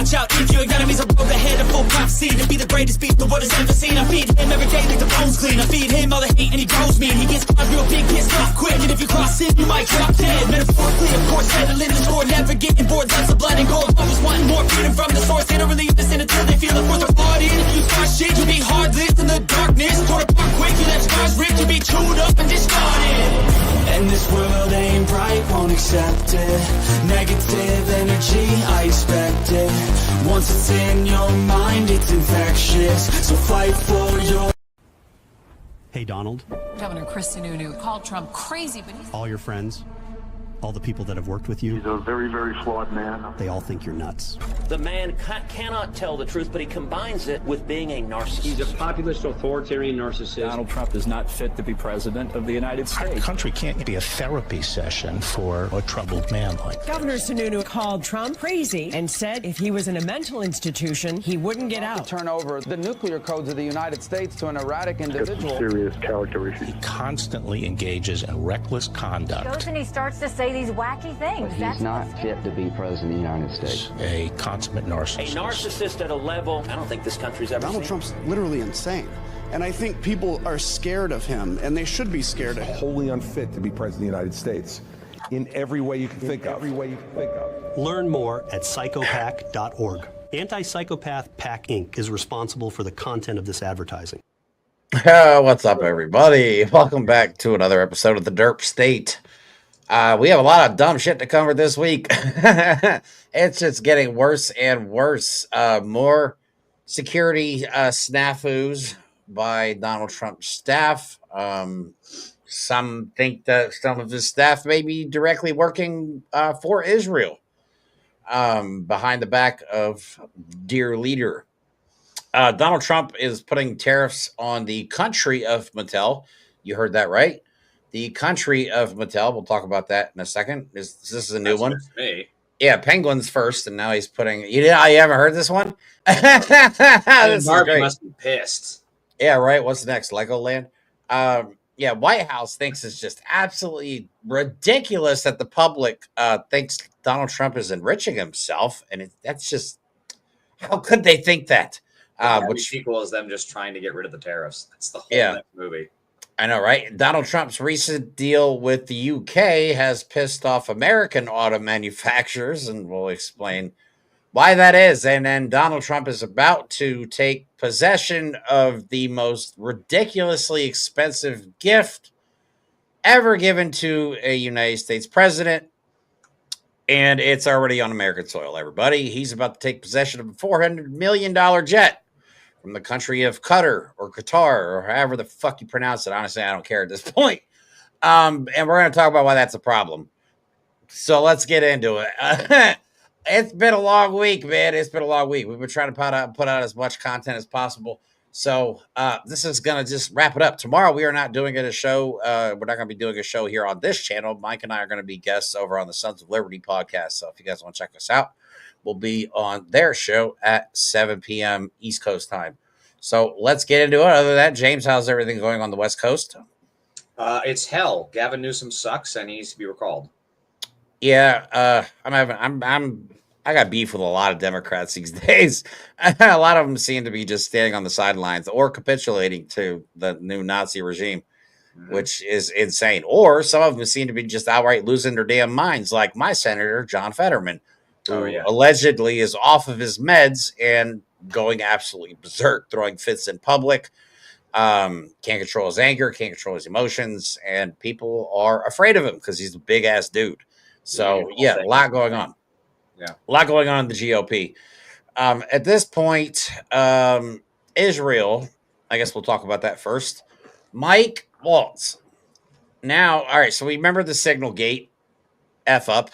watch out if your enemies. I road ahead, a full prophecy to be the greatest beast the world has ever seen. I feed him every day like the bones clean. I feed him all the hate and he grows me. And he gets caught real big, pissed off quick. And if you cross him, you might drop dead. Metaphorically, of course, settling the score. Never getting bored, lots of blood and gore. Always wanting more freedom from the source. They don't really listen until they feel the force of blood in. If you start shit, you'll be hard-lived in the darkness. Torn apart quick, you left scars ripped. You'll be chewed up and discarded. And this world ain't bright, won't accept it. Negative energy, I expect it. Once it's in your mind, it's infectious. So fight for your... Hey, Donald. Governor Chris Sununu called Trump crazy, but he's... All your friends, all the people that have worked with you. He's a very, very flawed man. They all think you're nuts. The man cannot tell the truth, but he combines it with being a narcissist. He's a populist, authoritarian narcissist. Donald Trump is not fit to be president of the United States. Our country can't be a therapy session for a troubled man like that. Governor Sununu called Trump crazy and said if he was in a mental institution, he wouldn't get out. Turn over the nuclear codes of the United States to an erratic individual. Serious character issues. He constantly engages in reckless conduct. Goes and he starts to say these wacky things. But he's not fit to be president of the United States. A consummate narcissist. A narcissist at a level I don't think this country's ever Donald seen. Trump's literally insane. And I think people are scared of him, and they should be scared of him. Wholly unfit to be president of the United States in every way you can think of. Learn more at psychopac.org. Anti-Psychopath PAC Inc. is responsible for the content of this advertising. What's up, everybody? Welcome back to another episode of the Derp State. We have a lot of dumb shit to cover this week. It's just getting worse and worse. More security snafus by Donald Trump's staff. Some think that some of his staff may be directly working for Israel behind the back of dear leader. Donald Trump is putting tariffs on the country of Mattel. You heard that right. The country of Mattel. We'll talk about that in a second. This is a new one. Me. Yeah, Penguins first, and now he's putting. You haven't heard this one? This Barbie must be pissed. Yeah, right. What's next? Legoland. Yeah, White House thinks it's just absolutely ridiculous that the public thinks Donald Trump is enriching himself, and that's just how could they think that? Which equals them just trying to get rid of the tariffs. That's the whole next movie. I know, right? Donald Trump's recent deal with the UK has pissed off American auto manufacturers, and we'll explain why that is. And then Donald Trump is about to take possession of the most ridiculously expensive gift ever given to a United States president. And it's already on American soil, everybody. He's about to take possession of a $400 million jet from the country of Qatar or Qatar or however the fuck you pronounce it. Honestly, I don't care at this point. And we're going to talk about why that's a problem. So let's get into it. It's been a long week, man. It's been a long week. We've been trying to put out as much content as possible. So this is going to just wrap it up. Tomorrow, we are not doing a show. We're not going to be doing a show here on this channel. Mike and I are going to be guests over on the Sons of Liberty podcast. So if you guys want to check us out, we'll be on their show at 7 p.m. East Coast time. So let's get into it. Other than that, James, how's everything going on the West Coast? It's hell. Gavin Newsom sucks and he needs to be recalled. Yeah, I got beef with a lot of Democrats these days. A lot of them seem to be just standing on the sidelines or capitulating to the new Nazi regime, which is insane. Or some of them seem to be just outright losing their damn minds, like my senator, John Fetterman, who allegedly is off of his meds and going absolutely berserk, throwing fits in public. Can't control his anger, can't control his emotions, and people are afraid of him because he's a big ass dude. So yeah, a lot going on. Yeah, a lot going on in the GOP. At this point, Israel, I guess we'll talk about that first. Mike Waltz. Now, all right, so we remember the Signal Gate F up,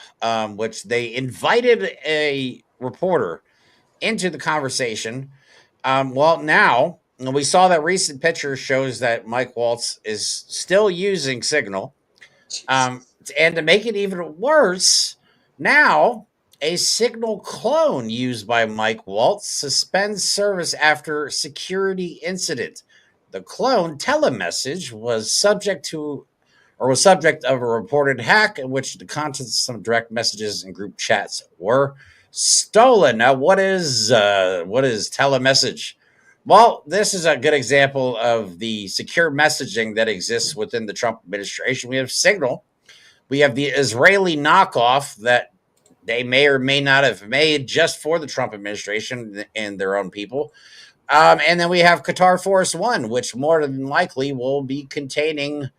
which they invited a reporter into the conversation. Well, now we saw that recent picture shows that Mike Waltz is still using Signal. And to make it even worse, now a Signal clone used by Mike Waltz suspends service after security incident. The clone telemessage was subject of a reported hack in which the contents of some direct messages and group chats were stolen. Now, what is telemessage? Well, this is a good example of the secure messaging that exists within the Trump administration. We have Signal. We have the Israeli knockoff that they may or may not have made just for the Trump administration and their own people. And then we have QATAR Force One, which more than likely will be containing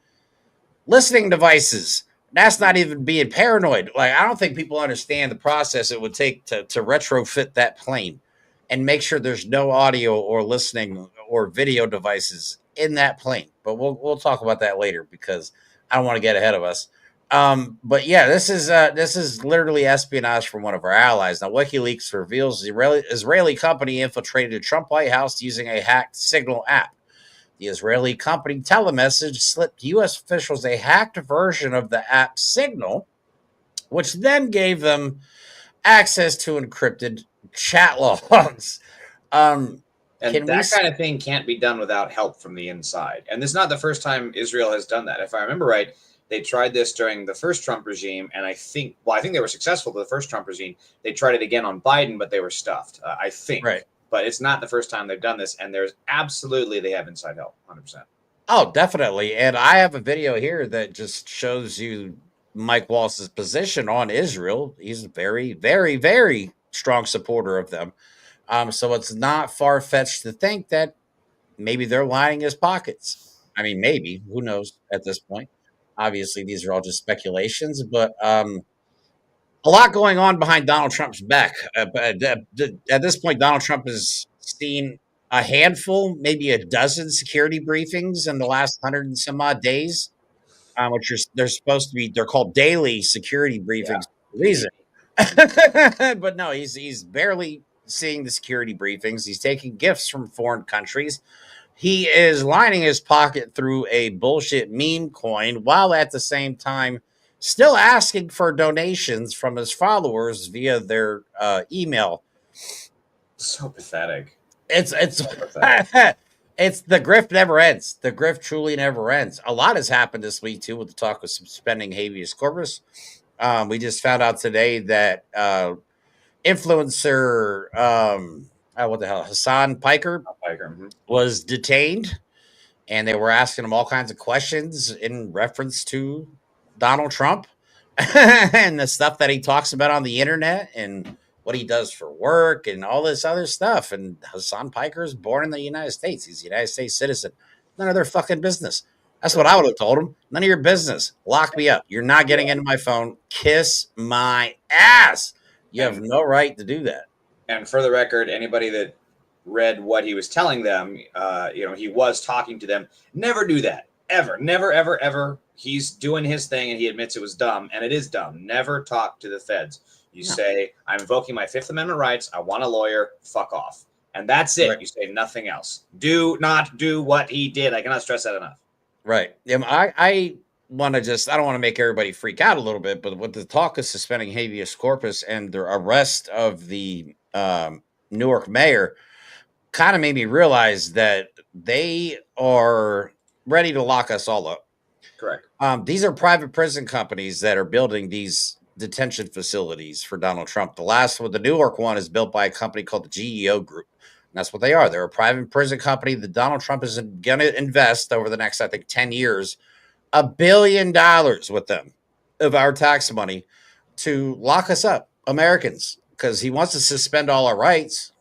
listening devices. That's not even being paranoid. Like, I don't think people understand the process it would take to retrofit that plane and make sure there's no audio or listening or video devices in that plane. But we'll talk about that later because I don't want to get ahead of us. But yeah, this is literally espionage from one of our allies. Now, WikiLeaks reveals the Israeli company infiltrated the Trump White House using a hacked Signal app. The Israeli company Telemessage slipped U.S. officials a hacked version of the app Signal, which then gave them access to encrypted chat logs. And that kind of thing can't be done without help from the inside. And this is not the first time Israel has done that. If I remember right, they tried this during the first Trump regime, and I think they were successful with the first Trump regime. They tried it again on Biden, but they were stuffed, I think. Right. But it's not the first time they've done this, and they have inside help, 100%. Oh, definitely. And I have a video here that just shows you Mike Walsh's position on Israel. He's a very, very, very strong supporter of them. So it's not far-fetched to think that maybe they're lining his pockets. I mean, maybe. Who knows at this point? Obviously, these are all just speculations, but a lot going on behind Donald Trump's back. At this point, Donald Trump has seen a handful, maybe a dozen security briefings in the last 100 and some odd days, they're supposed to be. They're called daily security briefings for a reason. But no, he's barely seeing the security briefings. He's taking gifts from foreign countries. He is lining his pocket through a bullshit meme coin while at the same time still asking for donations from his followers via their email. So pathetic. It's the grift never ends. The grift truly never ends. A lot has happened this week too with the talk of suspending habeas corpus. We just found out today that influencer Hassan Piker was detained, and they were asking him all kinds of questions in reference to Donald Trump and the stuff that he talks about on the internet and what he does for work and all this other stuff. And Hassan Piker is born in the United States. He's a United States citizen. None of their fucking business. That's what I would have told him. None of your business. Lock me up. You're not getting into my phone. Kiss my ass. You have no right to do that. And for the record, anybody that read what he was telling them, he was talking to them. Never do that. Ever. Never, ever, ever. He's doing his thing and he admits it was dumb, and it is dumb. Never talk to the feds. You say, I'm invoking my Fifth Amendment rights. I want a lawyer. Fuck off. And that's it. Right. You say nothing else. Do not do what he did. I cannot stress that enough. Right. I want to I don't want to make everybody freak out a little bit, but with the talk of suspending habeas corpus and the arrest of the Newark mayor kind of made me realize that they are ready to lock us all up. Correct. These are private prison companies that are building these detention facilities for Donald Trump. The last one, the Newark one, is built by a company called the GEO Group. And that's what they are. They're a private prison company that Donald Trump is going to invest over the next, I think, 10 years, $1 billion with them of our tax money to lock us up, Americans, because he wants to suspend all our rights.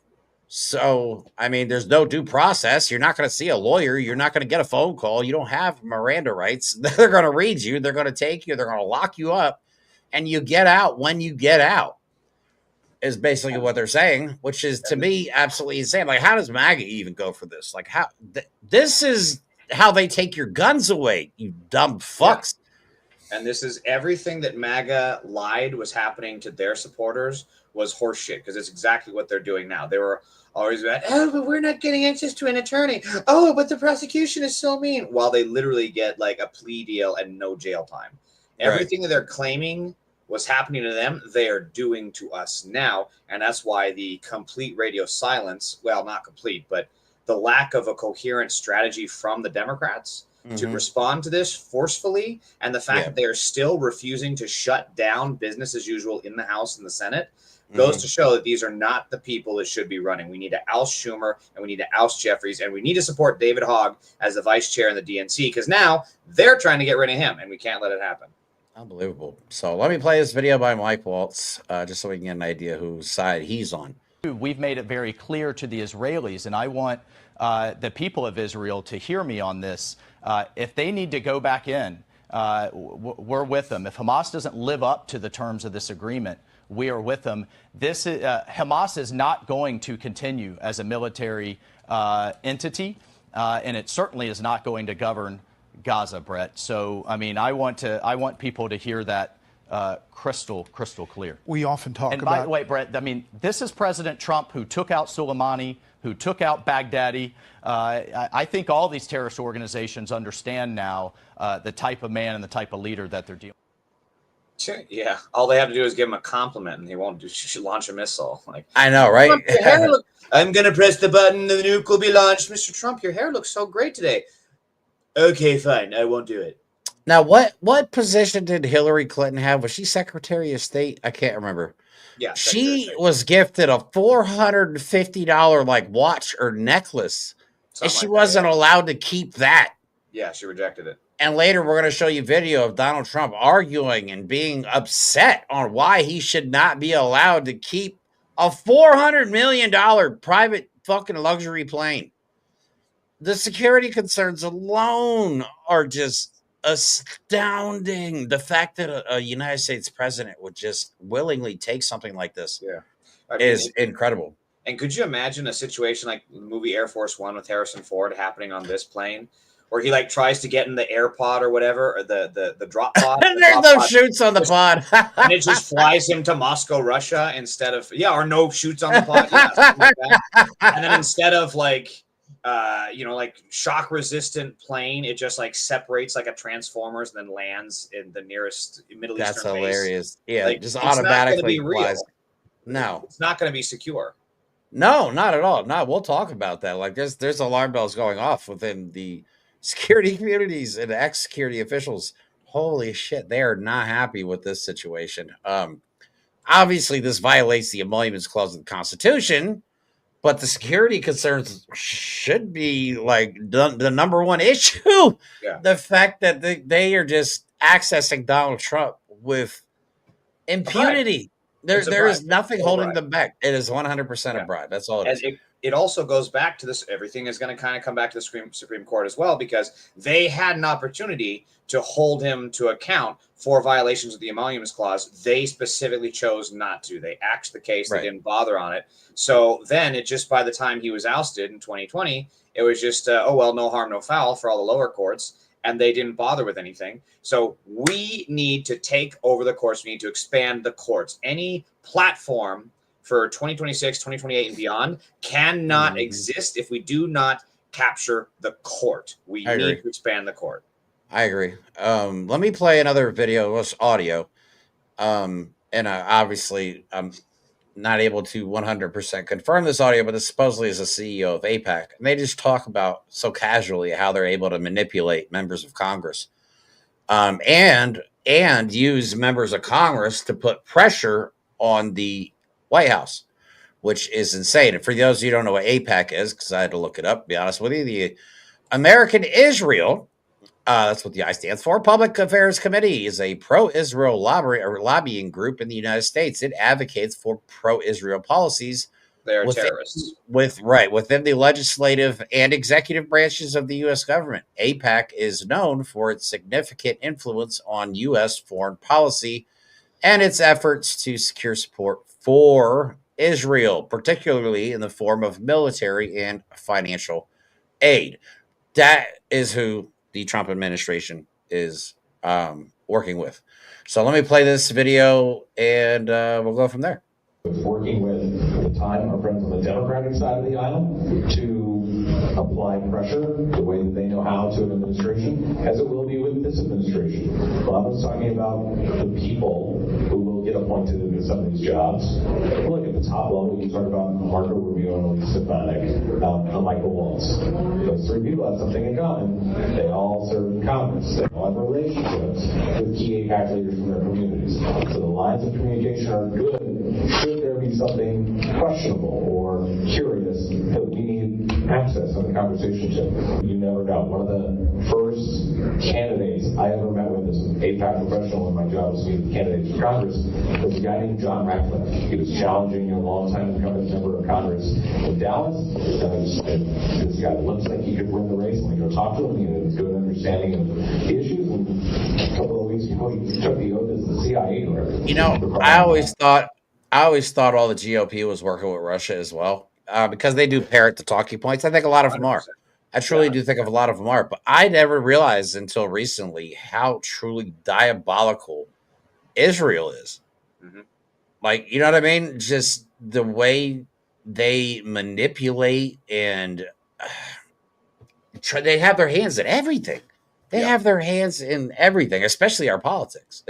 So, I mean, there's no due process. You're not going to see a lawyer. You're not going to get a phone call. You don't have Miranda rights. They're going to read you. They're going to take you. They're going to lock you up. And you get out when you get out is basically what they're saying, which is, to me, absolutely insane. Like, how does MAGA even go for this? Like, how this is how they take your guns away, you dumb fucks. Yeah. And this is everything that MAGA lied was happening to their supporters was horseshit, because it's exactly what they're doing now. They were always about, oh, but we're not getting access to an attorney. Oh, but the prosecution is so mean. While they literally get like a plea deal and no jail time. Everything that they're claiming was happening to them, they are doing to us now. And that's why the complete radio silence, well, not complete, but the lack of a coherent strategy from the Democrats to respond to this forcefully, and the fact that they are still refusing to shut down business as usual in the House and the Senate, goes to show that these are not the people that should be running. We need to oust Schumer, and we need to oust Jeffries, and we need to support David Hogg as the vice chair in the DNC, because now they're trying to get rid of him, and we can't let it happen. Unbelievable. So let me play this video by Mike Waltz, just so we can get an idea whose side he's on. We've made it very clear to the Israelis, and I want the people of Israel to hear me on this. If they need to go back in, we're with them. If Hamas doesn't live up to the terms of this agreement, we are with them. Hamas is not going to continue as a military entity, and it certainly is not going to govern Gaza, Brett. So, I mean, I want people to hear that crystal clear. We often talk and about. By the way, Brett, I mean, this is President Trump who took out Soleimani, who took out Baghdadi. I think all these terrorist organizations understand now the type of man and the type of leader that they're dealing with. Yeah, all they have to do is give him a compliment, and he won't launch a missile. Like, I know, right? I'm gonna press the button, the nuke will be launched. Mr. Trump, your hair looks so great today. Okay, fine, I won't do it. Now, what position did Hillary Clinton have? Was she Secretary of State? I can't remember. Yeah, she was gifted a $450 like watch or necklace, and she wasn't allowed to keep that. Yeah, she rejected it. And later, we're going to show you video of Donald Trump arguing and being upset on why he should not be allowed to keep a $400 million private fucking luxury plane. The security concerns alone are just astounding. The fact that a United States president would just willingly take something like this is incredible. And could you imagine a situation like the movie Air Force One with Harrison Ford happening on this plane, where he like tries to get in the air pod or whatever, or the drop pod, and there's no chutes on the pod, and it just flies him to Moscow, Russia, instead of or no chutes on the pod, like and then instead of like shock resistant plane, it just like separates like a Transformers and then lands in the nearest Middle Eastern base. That's hilarious. Yeah, like, just automatically flies. No, it's not going to be secure. No, not at all. No, we'll talk about that. Like there's alarm bells going off within the security communities and ex-security officials. Holy shit, they are not happy with this situation. Obviously, this violates the Emoluments Clause of the Constitution, but the security concerns should be like the number one issue. Yeah. The fact that they are just accessing Donald Trump with impunity. There is nothing holding them back. It is 100% a bribe. That's all it is. It also goes back to this. Everything is going to kind of come back to the Supreme Court as well, because they had an opportunity to hold him to account for violations of the Emoluments Clause. They specifically chose not to. They axed the case. They didn't bother on it. So then it just, by the time he was ousted in 2020, it was just, no harm, no foul for all the lower courts. And they didn't bother with anything. So we need to take over the courts. We need to expand the courts. Any platform for 2026, 2028, and beyond cannot exist if we do not capture the court. We need to expand the court. I agree. Let me play another video. It's audio. And obviously, I'm not able to 100% confirm this audio, but this supposedly is a CEO of AIPAC. And they just talk about so casually how they're able to manipulate members of Congress and use members of Congress to put pressure on the White House, which is insane. And for those of you who don't know what AIPAC is, because I had to look it up, to be honest with you, the American Israel, that's what the I stands for, Public Affairs Committee, is a pro-Israel lobbying group in the United States. It advocates for pro-Israel policies. They are terrorists. Within the legislative and executive branches of the U.S. government. AIPAC is known for its significant influence on U.S. foreign policy and its efforts to secure support for Israel, particularly in the form of military and financial aid. That is who the Trump administration is working with. So let me play this video and we'll go from there. Working with, at the time, our friends on the Democratic side of the aisle to apply pressure the way that they know how to an administration, as it will be with this administration. Bob was talking about the people who will get appointed into some of these jobs. Look at the top level, you talk about Marco Rubio and Elise Stefanik, and Michael Waltz. Those three people have something in common. They all serve in Congress. They all have relationships with key AIPAC leaders from their communities. So the lines of communication are good. Should there be be something questionable or curious that we need access on the conversation to. You never know. One of the first candidates I ever met with as an APAC professional when my job was to meet candidates for Congress was a guy named John Ratcliffe. He was challenging a longtime incumbent member of Congress in Dallas. And I just said, this guy looks like he could win the race. And we go talk to him. He had a good understanding of the issues. And a couple of weeks ago, he took the oath as the CIA director. You know, I always thought all the GOP was working with Russia as well, because they do parrot the talking points. I think a lot of them are. I truly do think of a lot of them are, but I never realized until recently how truly diabolical Israel is. Like, you know what I mean? Just the way they manipulate and they have their hands in everything. They have their hands in everything, especially our politics.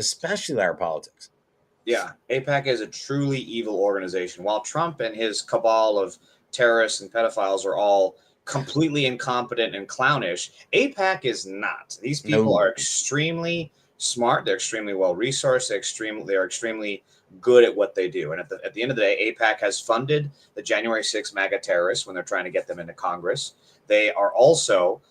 Yeah, AIPAC is a truly evil organization. While Trump and his cabal of terrorists and pedophiles are all completely incompetent and clownish, AIPAC is not. These people are extremely smart. They're extremely well resourced. They're extremely good at what they do. And at the end of the day, AIPAC has funded the January 6th MAGA terrorists when they're trying to get them into Congress. They are also,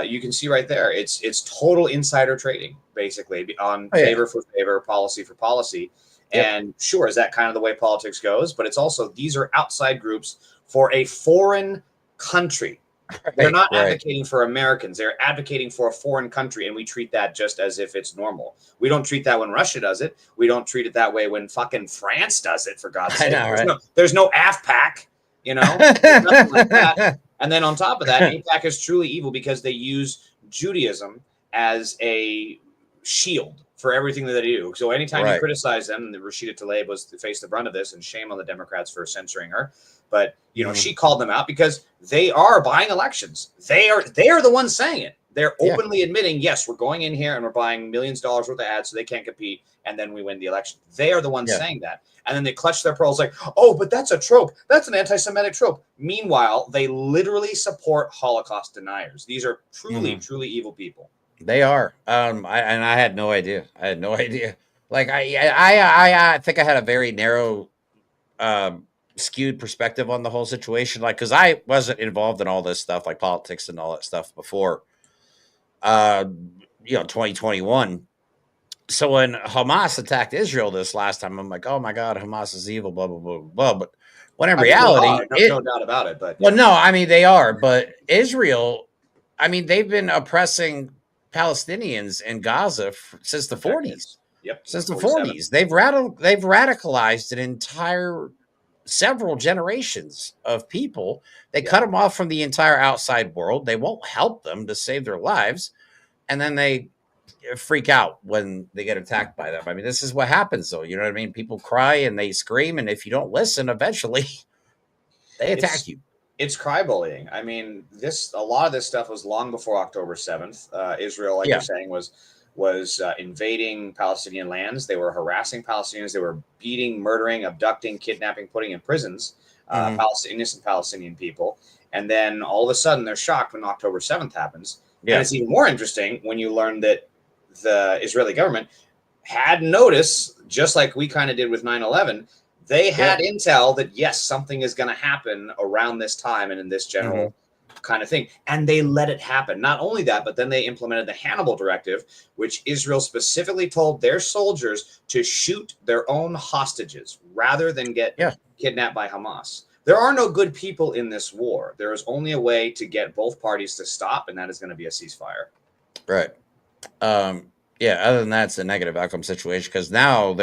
you can see right there, it's total insider trading, basically, on favor for favor, policy for policy. And sure, is that kind of the way politics goes? But it's also, these are outside groups for a foreign country. They're not advocating for Americans. They're advocating for a foreign country, and we treat that just as if it's normal. We don't treat that when Russia does it. We don't treat it that way when fucking France does it, for God's sake. There's no AFPAC, you know? There's nothing like that. And then on top of that, AIPAC is truly evil because they use Judaism as a shield for everything that they do. So anytime you criticize them, Rashida Tlaib was to face the brunt of this, and shame on the Democrats for censoring her. But, you know, she called them out because they are buying elections. They are the ones saying it. They're openly admitting, yes, we're going in here and we're buying millions of dollars worth of ads so they can't compete, and then we win the election. They are the ones saying that. And then they clutch their pearls like, oh, but that's a trope. That's an anti-Semitic trope. Meanwhile, they literally support Holocaust deniers. These are truly, truly evil people. They are. I had no idea. Like I think I had a very narrow, skewed perspective on the whole situation. Like, because I wasn't involved in all this stuff, like politics and all that stuff before, 2021. So when Hamas attacked Israel this last time, I'm like, oh my God, Hamas is evil, blah, blah, blah, blah. But when in reality, no doubt about it. But well, no, I mean, they are. But Israel, I mean, they've been oppressing Palestinians in Gaza since the 40s. Yep. Since the 40s. They've radicalized an entire several generations of people. They cut them off from the entire outside world. They won't help them to save their lives. And then they freak out when they get attacked by them. I mean, this is what happens, though. You know what I mean? People cry and they scream. And if you don't listen, eventually they attack you. It's cry bullying. I mean, a lot of this stuff was long before October 7th. Israel, like you're saying, was invading Palestinian lands. They were harassing Palestinians. They were beating, murdering, abducting, kidnapping, putting in prisons innocent Palestinian people. And then all of a sudden, they're shocked when October 7th happens. And it's even more interesting when you learn that the Israeli government had notice, just like we kind of did with 9/11. They had intel that, yes, something is going to happen around this time and in this general kind of thing. And they let it happen. Not only that, but then they implemented the Hannibal Directive, which Israel specifically told their soldiers to shoot their own hostages rather than get kidnapped by Hamas. There are no good people in this war. There is only a way to get both parties to stop, and that is going to be a ceasefire. Right. Other than that, it's a negative outcome situation because now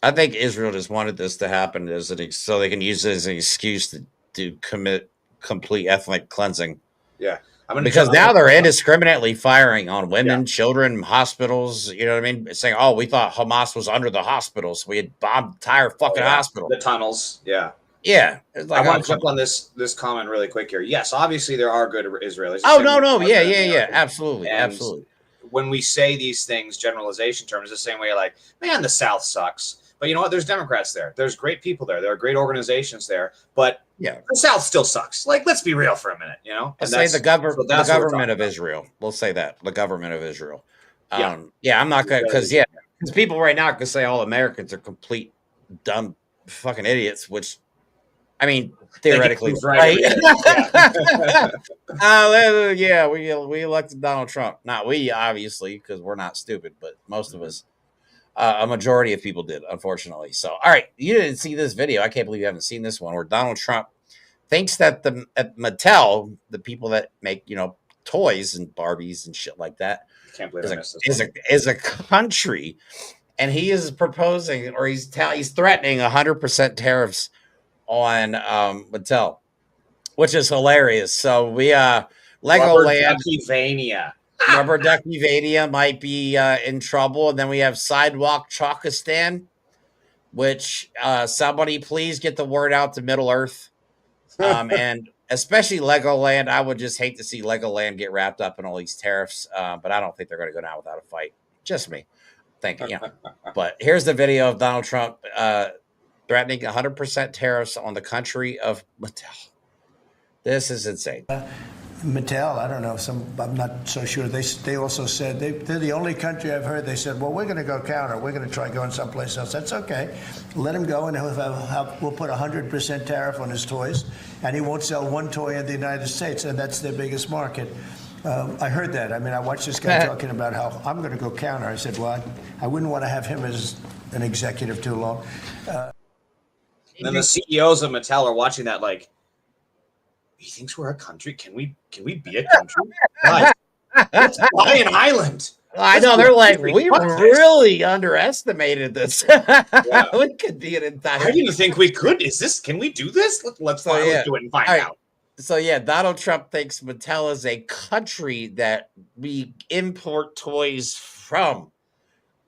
I think Israel just wanted this to happen so they can use it as an excuse to commit complete ethnic cleansing. Yeah. Because now they're indiscriminately firing on women, children, hospitals. You know what I mean? Saying, oh, we thought Hamas was under the hospitals. So we had bombed entire fucking hospital. The tunnels. Yeah. Yeah. Like, I want to jump on this comment really quick here. Yes, obviously there are good Israelis. Oh, no. Yeah. Absolutely. Absolutely. When we say these things, generalization terms, the same way, like, man, the South sucks. But you know what? There's Democrats there. There's great people there. There are great organizations there. But the South still sucks. Like, let's be real for a minute, you know? Let's say the government of Israel. We'll say that. The government of Israel. I'm not going to, because people right now can say all Americans are complete dumb fucking idiots, which, I mean, theoretically, right? Yeah, we elected Donald Trump. Not we, obviously, because we're not stupid, but most of us, a majority of people did, unfortunately. So, all right, you didn't see this video. I can't believe you haven't seen this one, where Donald Trump thinks that at Mattel, the people that make toys and Barbies and shit like that, can't believe is a country, and he is proposing, or he's threatening 100% tariffs on Mattel, which is hilarious. So we Legoland, Rubber Ducky might be in trouble, and then we have Sidewalk Chalkistan, which somebody please get the word out to Middle Earth, and especially Legoland. I would just hate to see Legoland get wrapped up in all these tariffs, but I don't think they're going to go down without a fight. Just me thinking, But here's the video of Donald Trump threatening 100% tariffs on the country of Mattel. This is insane. Mattel, I don't know. I'm not so sure. They also said they're the only country I've heard. They said, "Well, we're going to go counter. We're going to try going someplace else." That's okay. Let him go, and we'll put 100% tariff on his toys, and he won't sell one toy in the United States, and that's their biggest market. I heard that. I mean, I watched this guy talking about how I'm going to go counter. I said, well, I wouldn't want to have him as an executive too long. And then the CEOs of Mattel are watching that like, he thinks we're a country. Can we be a country? Guys, let's buy an island. I know, they're like, we really underestimated this. We could be an entire. I didn't think we could. Can we do this? Let's do it and find out. So yeah, Donald Trump thinks Mattel is a country that we import toys from.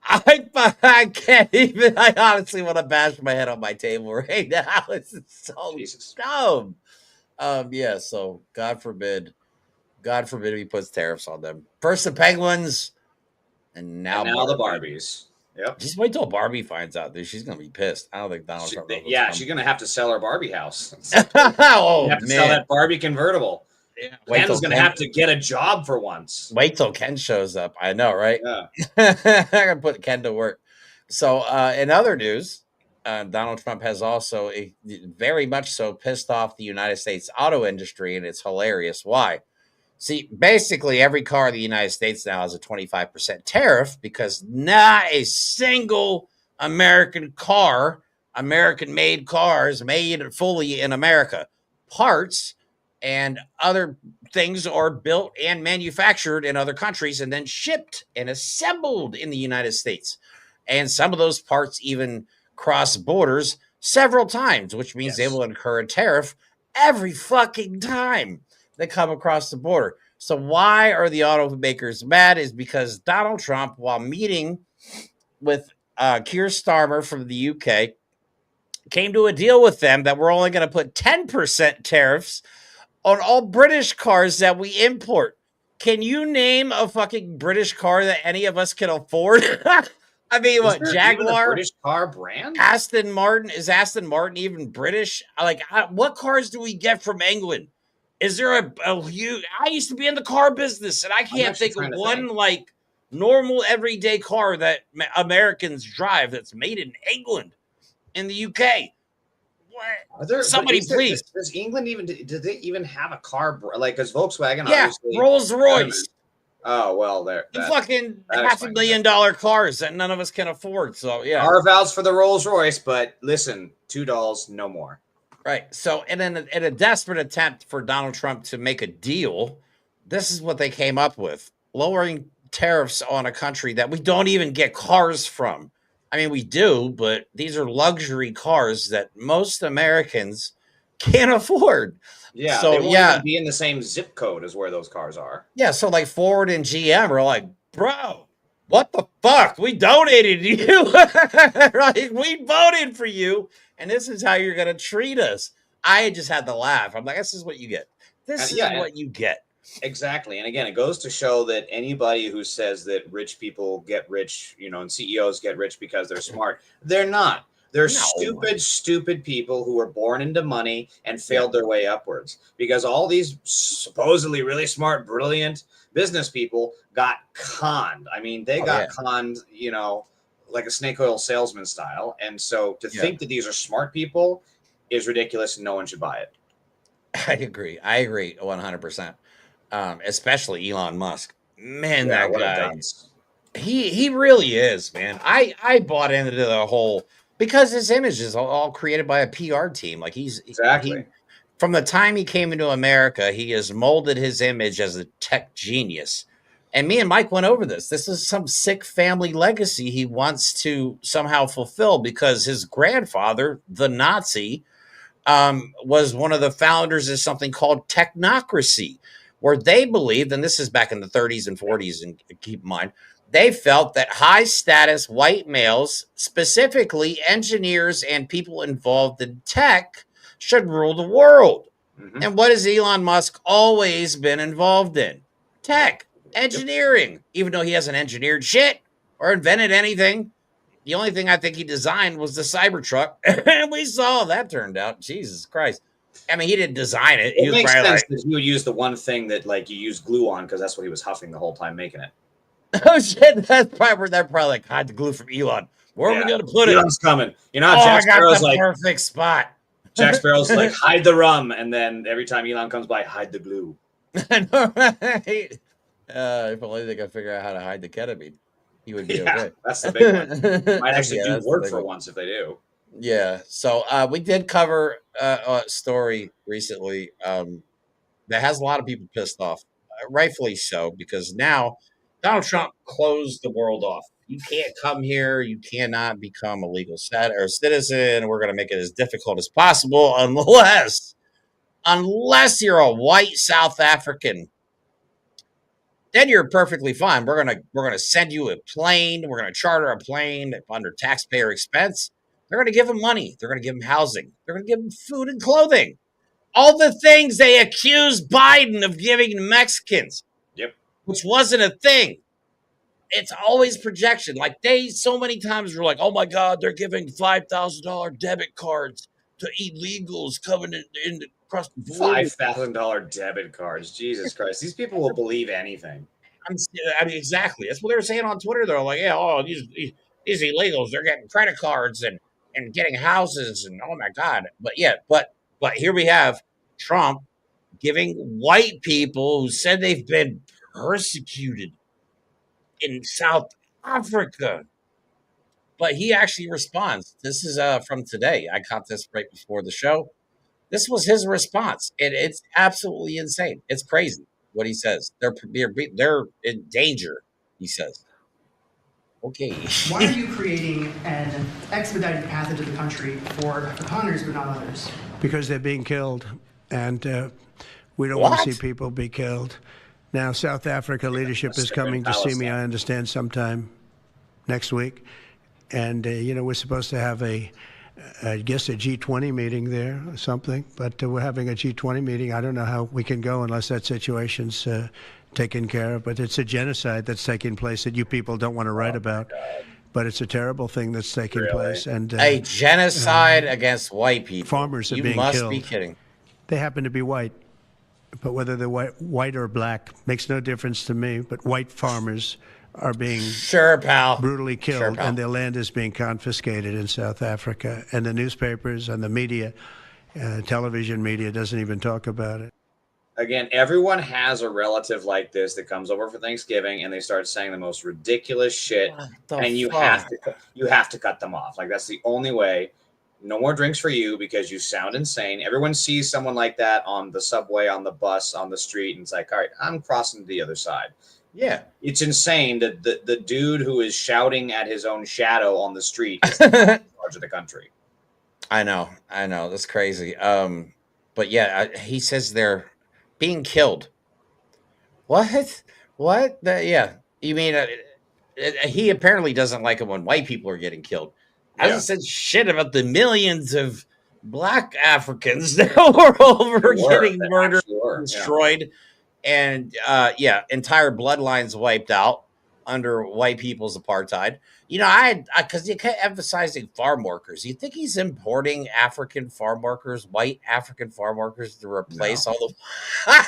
I can't even. I honestly want to bash my head on my table right now. It's so dumb. Yeah. So God forbid he puts tariffs on them. First the Penguins, and now the Barbies. Yep. Just wait till Barbie finds out, dude. She's gonna be pissed. I don't think Donald Trump. She's gonna have to sell her Barbie house. Oh, have to sell that Barbie convertible. Yeah. Ken's gonna have to get a job for once. Wait till Ken shows up. I know, right? Yeah. I'm gonna put Ken to work. So, in other news, Donald Trump has also very much so pissed off the United States auto industry, and it's hilarious. Why? See, basically every car in the United States now has a 25% tariff because not a single American car, American-made cars made fully in America. Parts and other things are built and manufactured in other countries and then shipped and assembled in the United States. And some of those parts even cross borders several times, which means they will incur a tariff every fucking time they come across the border. So why are the automakers mad is because Donald Trump, while meeting with Keir Starmer from the UK, came to a deal with them that we're only going to put 10% tariffs on all British cars that we import. Can you name a fucking British car that any of us can afford? I mean, what, Jaguar? British car brand? Aston Martin? Is Aston Martin even British? What cars do we get from England? Is there a huge... I used to be in the car business, and I can't think of one like normal everyday car that Americans drive that's made in England, in the UK. What? Somebody please. Does England even... Do they even have a car... Like, because Volkswagen, yeah, obviously... Rolls-Royce. Oh, well, there. Fucking $500,000 cars that none of us can afford. So, yeah. Carve-outs for the Rolls-Royce, but listen, $2, no more. Right. So, and then in a desperate attempt for Donald Trump to make a deal, this is what they came up with. Lowering tariffs on a country that we don't even get cars from. I mean, we do, but these are luxury cars that most Americans can't afford. Yeah, so they won't even be in the same zip code as where those cars are. Yeah, so like Ford and GM are like, bro, what the fuck? We donated to you. Right? We voted for you, and this is how you're going to treat us. I just had to laugh. I'm like, this is what you get. This is what you get. Exactly. And again, it goes to show that anybody who says that rich people get rich, and CEOs get rich because they're smart, they're not. They're stupid people who were born into money and failed their way upwards, because all these supposedly really smart, brilliant business people got conned. I mean, they got conned, like a snake oil salesman style. And so to think that these are smart people is ridiculous and no one should buy it. I agree 100%. Especially Elon Musk. Man, Yeah, that what a guy. dunce. He really is, man. I bought into the whole, because his image is all created by a PR team. Like Exactly. From the time he came into America, he has molded his image as a tech genius. And me and Mike went over this. This is some sick family legacy he wants to somehow fulfill, because his grandfather, the Nazi, was one of the founders of something called technocracy, where they believed, and this is back in the 30s and 40s, and keep in mind, they felt that high status white males, specifically engineers and people involved in tech, should rule the world. Mm-hmm. And what has Elon Musk always been involved in? Tech, engineering. Even though he hasn't engineered shit or invented anything, the only thing I think he designed was the Cybertruck. And we saw how that turned out. Jesus Christ. I mean, he didn't design it. It makes sense that he would use the one thing that like you use glue on, because that's what he was huffing the whole time making it. Oh shit! That's probably like hide the glue from Elon. Where are we gonna put it? Elon's coming. You know how Jack I got Sparrow's the like perfect spot. Jack Sparrow's like hide the rum, and then every time Elon comes by, hide the glue. I know, right? If only they could figure out how to hide the ketamine, he would be okay. That's the big one. Might actually do that's work the for big one. once if they do. Yeah. So we did cover a story recently that has a lot of people pissed off, rightfully so, because now Donald Trump closed the world off. You can't come here. You cannot become a legal citizen. We're going to make it as difficult as possible, unless you're a white South African. Then you're perfectly fine. We're gonna send you a plane. We're gonna charter a plane under taxpayer expense. They're gonna give them money. They're gonna give them housing. They're gonna give them food and clothing. All the things they accused Biden of giving to Mexicans. Yep. Which wasn't a thing. It's always projection. Like they so many times were like, oh my God, they're giving $5,000 debit cards to illegals coming in across the border. $5,000 debit cards. Jesus Christ. These people will believe anything. I mean, exactly. That's what they were saying on Twitter. They're like, yeah, oh, these illegals, they're getting credit cards and getting houses, and oh my God. But yeah, but here we have Trump giving white people who said they've been persecuted in South Africa. But he actually responds. This is from today. I caught this right before the show. This was his response. It's absolutely insane. It's crazy what he says. They're in danger, he says. Okay. Why are you creating an expedited path into the country for Afrikaners but not others? Because they're being killed, and we don't want to see people be killed. Now, South Africa leadership is coming to see me, I understand, sometime next week. And, we're supposed to have I guess a G20 meeting there or something. But we're having a G20 meeting. I don't know how we can go unless that situation's taken care of. But it's a genocide that's taking place that you people don't want to write about. But it's a terrible thing that's taking place. And a genocide against white people. Farmers are being killed. You must killed. be kidding. They happen to be white. But whether they're white or black makes no difference to me. But white farmers are being brutally killed, and their land is being confiscated in South Africa. And the newspapers and the media, television media, doesn't even talk about it. Again, everyone has a relative like this that comes over for Thanksgiving, and they start saying the most ridiculous shit, and you have to cut them off. Like, that's the only way. No more drinks for you because you sound insane. Everyone sees someone like that on the subway, on the bus, on the street, and it's like, all right, I'm crossing to the other side. Yeah. It's insane that the dude who is shouting at his own shadow on the street is in charge of the country. I know. That's crazy. But yeah, he says they're being killed. What? Yeah. You mean he apparently doesn't like it when white people are getting killed. I hasn't said shit about the millions of black Africans that were over getting murdered, destroyed, and entire bloodlines wiped out under white people's apartheid. Because you kept emphasizing farm workers. You think he's importing African farm workers, white African farm workers, to replace all the?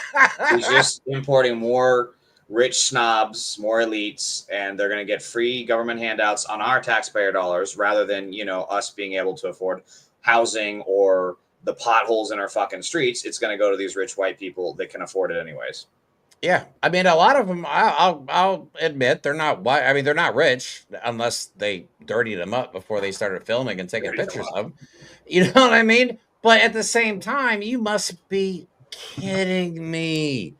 He's just importing more rich snobs, more elites, and they're going to get free government handouts on our taxpayer dollars rather than, you know, us being able to afford housing or the potholes in our fucking streets. It's going to go to these rich white people that can afford it anyways. Yeah, I mean, a lot of them, I'll admit, they're not white. I mean, they're not rich unless they dirtied them up before they started filming and taking pictures of them. You know what I mean? But at the same time, you must be kidding me.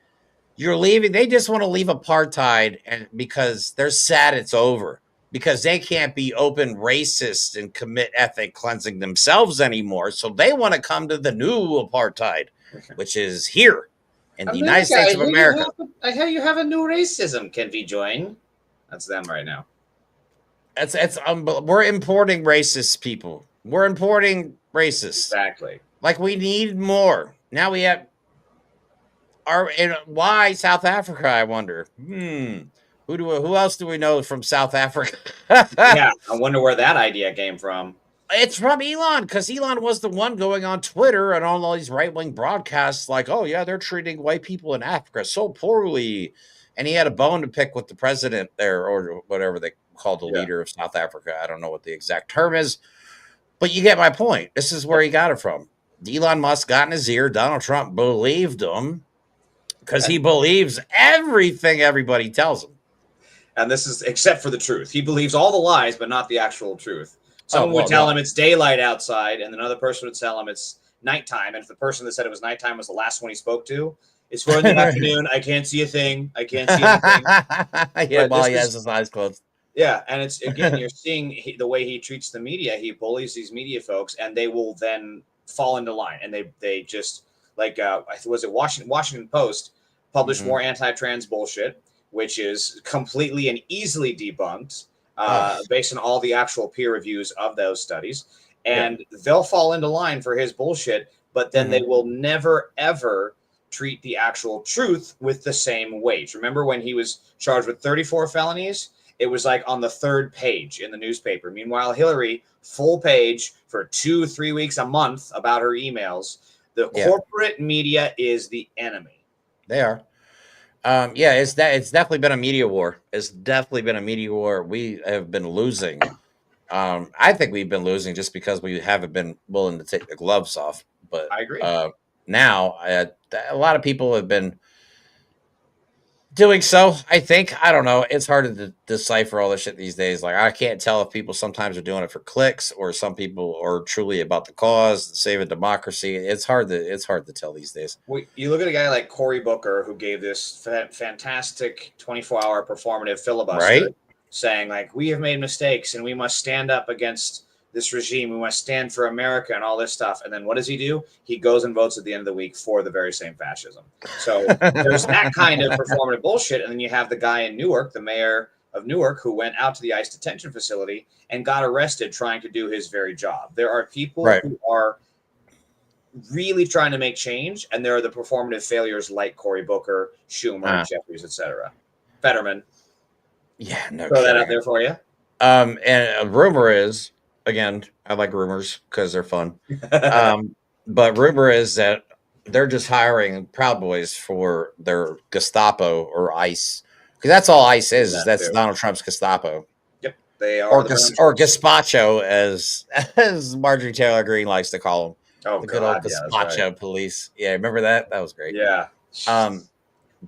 You're leaving. They just want to leave apartheid, and because they're sad it's over, because they can't be open racist and commit ethnic cleansing themselves anymore. So they want to come to the new apartheid, which is here in the United States of America. I hear you have a new racism. Can we join? That's them right now. We're importing racist people. We're importing racists. Exactly. Like, we need more. Now we have why South Africa, I wonder. Who else do we know from South Africa? Yeah, I wonder where that idea came from. It's from Elon, because Elon was the one going on Twitter and on all these right-wing broadcasts like, oh, yeah, they're treating white people in Africa so poorly. And he had a bone to pick with the president there, or whatever they call the leader of South Africa. I don't know what the exact term is. But you get my point. This is where he got it from. Elon Musk got in his ear. Donald Trump believed him because he believes everything everybody tells him. And this is except for the truth. He believes all the lies, but not the actual truth. Someone would tell him it's daylight outside, and another person would tell him it's nighttime. And if the person that said it was nighttime was the last one he spoke to, it's 4 in the afternoon. I can't see a thing. I can't see anything. Yeah, while he has his eyes closed. Yeah, and it's, again, you're seeing the way he treats the media. He bullies these media folks, and they will then fall into line. And they just, like, was it Washington Post published more anti-trans bullshit, which is completely and easily debunked based on all the actual peer reviews of those studies. And they'll fall into line for his bullshit, but then they will never, ever treat the actual truth with the same weight. Remember when he was charged with 34 felonies? It was like on the 3rd page in the newspaper. Meanwhile, Hillary, full page for 2-3 weeks a month about her emails. The corporate media is the enemy. They are. It's definitely been a media war. It's definitely been a media war. We have been losing. I think we've been losing just because we haven't been willing to take the gloves off. But I agree. Now, a lot of people have been doing so. I think, I don't know. It's hard to decipher all this shit these days. Like, I can't tell if people sometimes are doing it for clicks or some people are truly about the cause, saving democracy. It's hard to tell these days. Well, you look at a guy like Cory Booker, who gave this fantastic 24-hour performative filibuster, saying, like, we have made mistakes and we must stand up against this regime. We must stand for America and all this stuff. And then what does he do? He goes and votes at the end of the week for the very same fascism. So there's that kind of performative bullshit. And then you have the guy in Newark, the mayor of Newark, who went out to the ICE detention facility and got arrested trying to do his very job. There are people who are really trying to make change, and there are the performative failures like Cory Booker, Schumer, Jeffries, etc. Fetterman. Yeah, no. Throw that out there for you. And a rumor is, again, I like rumors because they're fun. But rumor is that they're just hiring Proud Boys for their Gestapo or ICE, because that's all ICE is. That's Donald Trump's Gestapo. Yep, they are. Or Gazpacho, as Marjorie Taylor Greene likes to call them. Oh, the good old Gazpacho police. Yeah, remember that? That was great. Yeah.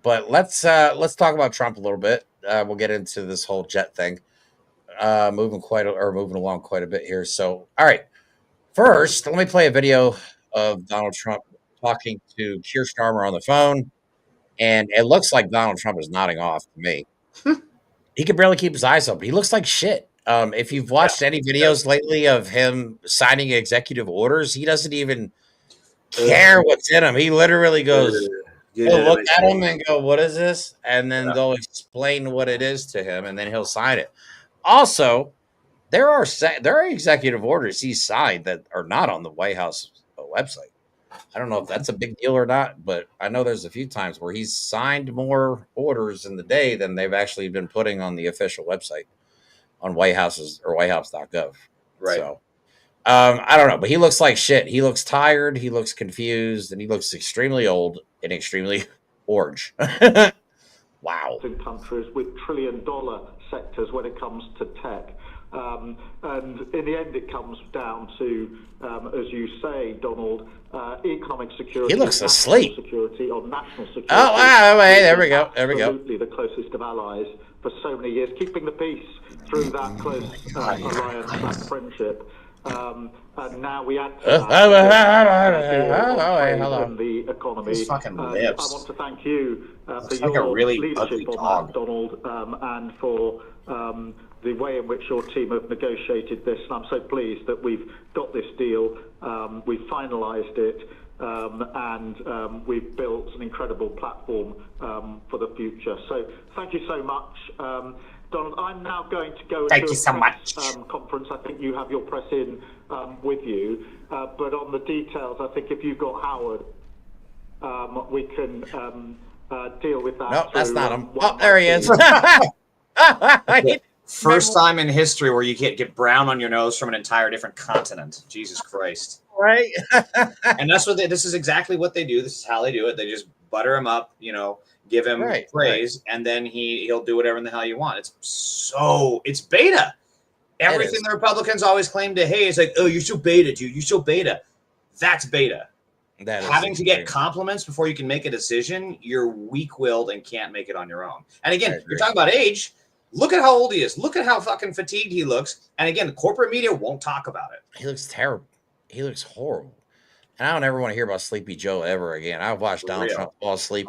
But let's talk about Trump a little bit. We'll get into this whole jet thing. Moving along quite a bit here. So, all right. First, let me play a video of Donald Trump talking to Keir Starmer on the phone, and it looks like Donald Trump is nodding off to me. He can barely keep his eyes open. He looks like shit. If you've watched any videos lately of him signing executive orders, he doesn't even care what's in them. He literally goes, he'll look at him and go, "What is this?" And then they'll explain what it is to him, and then he'll sign it. Also, there are executive orders he signed that are not on the White House website. I don't know if that's a big deal or not, but I know there's a few times where he's signed more orders in the day than they've actually been putting on the official website on White House's or whitehouse.gov. Right. So, I don't know, but he looks like shit. He looks tired. He looks confused, and he looks extremely old and extremely orange. Wow. In countries with trillion-dollar sectors when it comes to tech. And in the end, it comes down to, as you say, Donald, economic security. He looks asleep. Security on national security. Oh, wow. Wait, there we go. There we go. Absolutely the closest of allies for so many years, keeping the peace through that close alliance, that friendship. And now we add to that the economy. These fucking lips. I want to thank you for like your a really leadership on that, Donald, and for the way in which your team have negotiated this. And I'm so pleased that we've got this deal, we've finalised it, and we've built an incredible platform for the future. So thank you so much. Donald, I'm now going to go to a press conference. I think you have your press in with you. But on the details, I think if you've got Howard, we can deal with that. No, that's not him. Oh, there he is. First time in history where you can't get brown on your nose from an entire different continent. Jesus Christ. Right. And that's what this is exactly what they do. This is how they do it. They just butter him up, give him praise, and then he'll do whatever in the hell you want. It's beta. Everything the Republicans always claim to hate is like, oh, you're so beta, dude. You're so beta. That's beta. Having to get compliments before you can make a decision, you're weak-willed and can't make it on your own. And again, you're talking about age. Look at how old he is. Look at how fucking fatigued he looks. And again, the corporate media won't talk about it. He looks terrible. He looks horrible. And I don't ever want to hear about Sleepy Joe ever again. I've watched Donald Trump fall asleep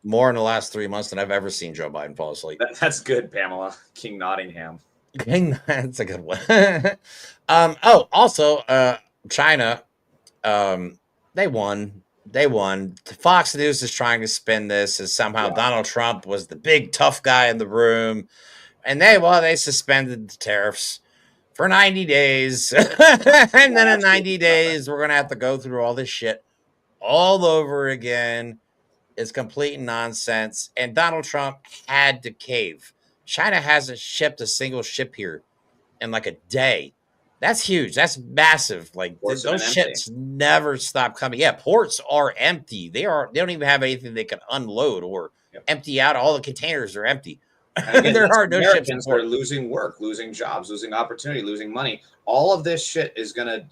more in the last 3 months than I've ever seen Joe Biden fall asleep. That's good, Pamela. King Nottingham. That's a good one. Also, China, they won. Fox News is trying to spin this as somehow Donald Trump was the big tough guy in the room. And they suspended the tariffs for 90 days. And then in 90 days, we're going to have to go through all this shit all over again. It's complete nonsense. And Donald Trump had to cave. China hasn't shipped a single ship here in like a day. That's huge. That's massive. Like those ships never stop coming. Yeah, ports are empty. They don't even have anything they can unload or empty out. All the containers are empty. Again, there are no Americans ships. Are losing work, losing jobs, losing opportunity, losing money. All of this shit is gonna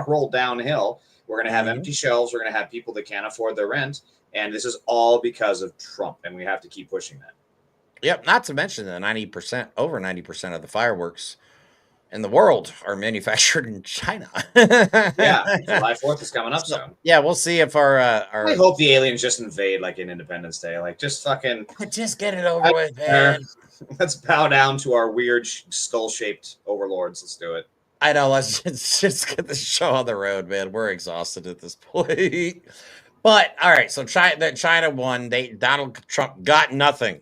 roll downhill. We're gonna have empty shelves. We're gonna have people that can't afford their rent, and this is all because of Trump. And we have to keep pushing that. Yep. Not to mention the over 90% of the fireworks in the world are manufactured in China. Yeah, July 4th is coming up soon. Yeah, we'll see if our I hope the aliens just invade like in Independence Day. Like just fucking just get it over with, man. Let's bow down to our weird skull-shaped overlords. Let's do it. I know. Let's just get the show on the road, man. We're exhausted at this point. But all right, so China won. Donald Trump got nothing.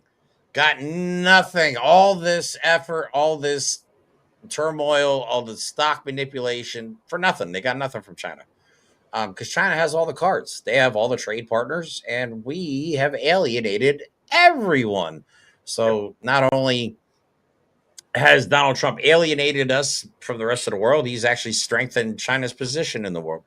All this effort, all this turmoil, all the stock manipulation for nothing. They got nothing from China because China has all the cards. They have all the trade partners, and we have alienated everyone. So not only has Donald Trump alienated us from the rest of the world, he's actually strengthened China's position in the world.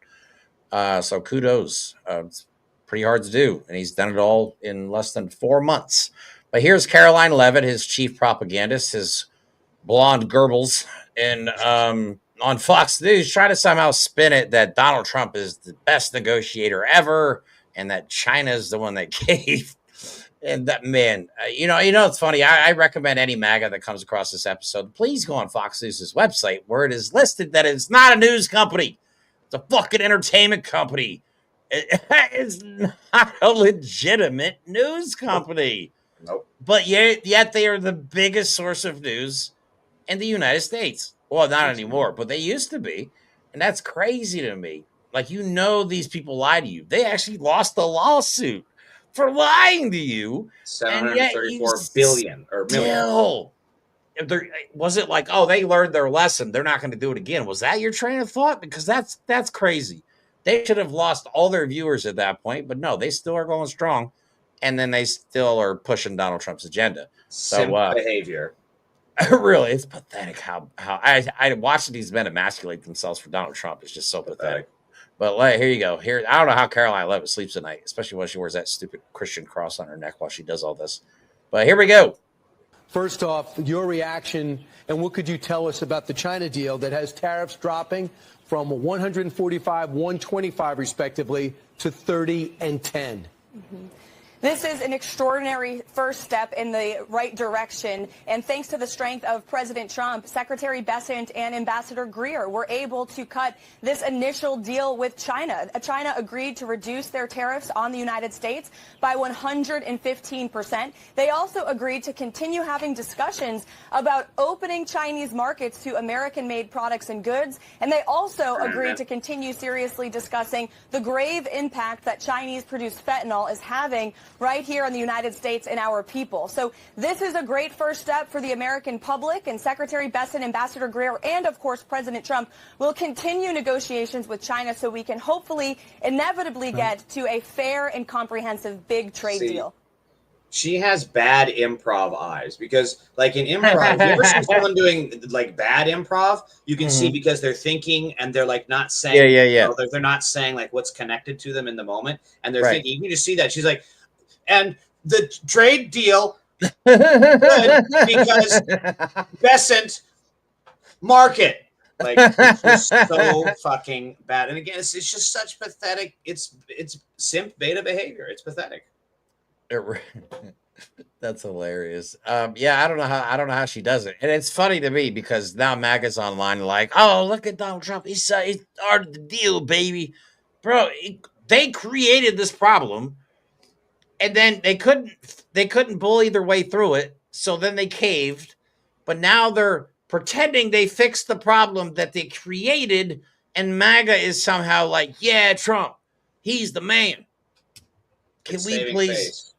So kudos. It's pretty hard to do, and he's done it all in less than 4 months. But here's Caroline Leavitt, his chief propagandist, his blonde Goebbels, on Fox News, try to somehow spin it that Donald Trump is the best negotiator ever and that China is the one that gave. And that, man, it's funny. I recommend any MAGA that comes across this episode, please go on Fox News' website where it is listed that it's not a news company. It's a fucking entertainment company. It's not a legitimate news company. Nope. But yet they are the biggest source of news in the United States. Well, not anymore, but they used to be. And that's crazy to me. Like, these people lie to you. They actually lost a lawsuit for lying to you. $734 billion or million. Was it like, oh, they learned their lesson, they're not going to do it again? Was that your train of thought? Because that's crazy. They should have lost all their viewers at that point, but no, they still are going strong. And then they still are pushing Donald Trump's agenda. So behavior. Really, it's pathetic how I watching these men emasculate themselves for Donald Trump. It's just so pathetic. But here you go. Here, I don't know how Caroline Leavitt sleeps at night, especially when she wears that stupid Christian cross on her neck while she does all this. But here we go. First off, your reaction, and what could you tell us about the China deal that has tariffs dropping from 145, 125 respectively to 30 and 10? This is an extraordinary first step in the right direction, and thanks to the strength of President Trump, Secretary Bessent and Ambassador Greer were able to cut this initial deal with China. China agreed to reduce their tariffs on the United States by 115%. They also agreed to continue having discussions about opening Chinese markets to American-made products and goods, and they also agreed to continue seriously discussing the grave impact that Chinese-produced fentanyl is having right here in the United States and our people. So this is a great first step for the American public, and Secretary Bessent, Ambassador Greer, and of course President Trump will continue negotiations with China so we can hopefully inevitably get to a fair and comprehensive big trade deal. She has bad improv eyes because, like in improv, if you ever see someone doing like bad improv, you can see because they're thinking and they're like not saying, you know, they're not saying like what's connected to them in the moment, and they're thinking. You can just see that she's like, and the trade deal good because Bessent market. Like, it's just so fucking bad. And again, it's just such pathetic. It's simp beta behavior. It's pathetic. That's hilarious. Yeah, I don't know how she does it. And it's funny to me because now MAGA's online like, oh, look at Donald Trump. He started the deal, baby. Bro, they created this problem. And then they couldn't bully their way through it. So then they caved. But now they're pretending they fixed the problem that they created. And MAGA is somehow like, yeah, Trump, he's the man. Can we please? Face.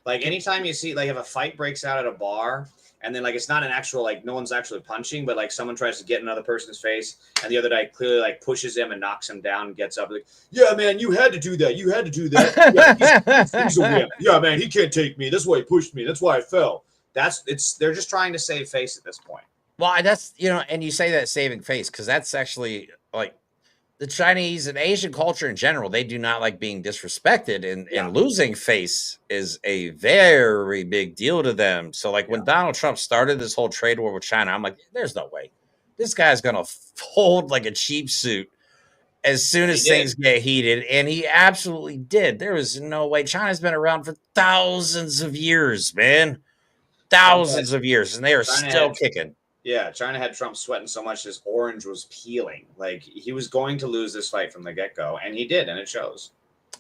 Like anytime you see, like if a fight breaks out at a bar and then like it's not an actual, like no one's actually punching, but like someone tries to get another person's face and the other guy clearly like pushes him and knocks him down and gets up like, yeah, man, you had to do that. You had to do that. Yeah, he's a wimp. Yeah, man, he can't take me. That's why he pushed me. That's why I fell. They're just trying to save face at this point. Well, that's, you know, and you say that saving face because that's actually like the Chinese and Asian culture in general. They do not like being disrespected, and losing face is a very big deal to them. So like when Donald Trump started this whole trade war with China, I'm like, there's no way this guy's going to fold like a cheap suit as soon as things get heated. And he absolutely did. There was no way. China's been around for thousands of years, man. Thousands of years. And they are still kicking. Yeah, China had Trump sweating so much his orange was peeling. Like he was going to lose this fight from the get-go, and he did, and it shows.